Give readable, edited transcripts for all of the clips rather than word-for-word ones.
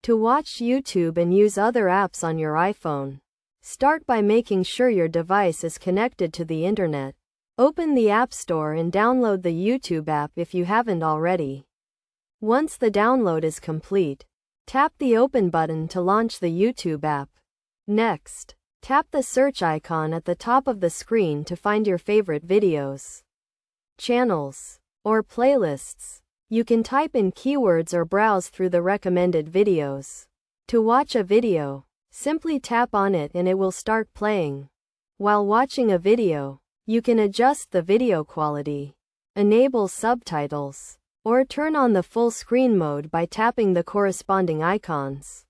To watch YouTube and use other apps on your iPhone, start by making sure your device is connected to the internet. Open the App Store and download the YouTube app if you haven't already. Once the download is complete, tap the Open button to launch the YouTube app. Next, tap the search icon at the top of the screen to find your favorite videos, channels, or playlists. You can type in keywords or browse through the recommended videos. To watch a video, simply tap on it and it will start playing. While watching a video, you can adjust the video quality, enable subtitles, or turn on the full screen mode by tapping the corresponding icons.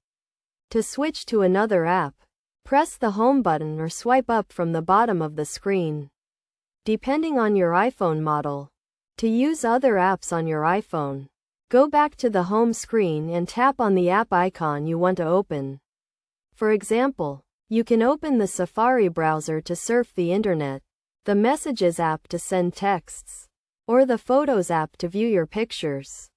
To switch to another app, press the home button or swipe up from the bottom of the screen, depending on your iPhone model. To use other apps on your iPhone, go back to the home screen and tap on the app icon you want to open. For example, you can open the Safari browser to surf the internet, the Messages app to send texts, or the Photos app to view your pictures.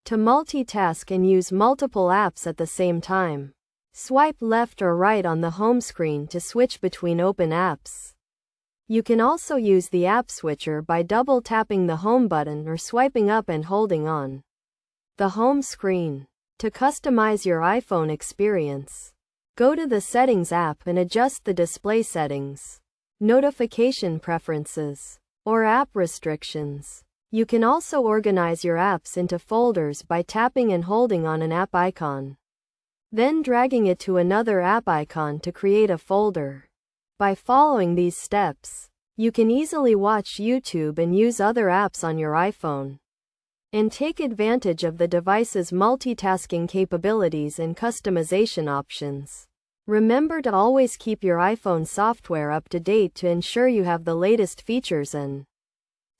To multitask and use multiple apps at the same time, swipe left or right on the home screen to switch between open apps. You can also use the app switcher by double-tapping the home button or swiping up and holding on the home screen. To customize your iPhone experience, go to the Settings app and adjust the display settings, notification preferences, or app restrictions. You can also organize your apps into folders by tapping and holding on an app icon, then dragging it to another app icon to create a folder. By following these steps, you can easily watch YouTube and use other apps on your iPhone, and take advantage of the device's multitasking capabilities and customization options. Remember to always keep your iPhone software up to date to ensure you have the latest features and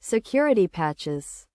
security patches.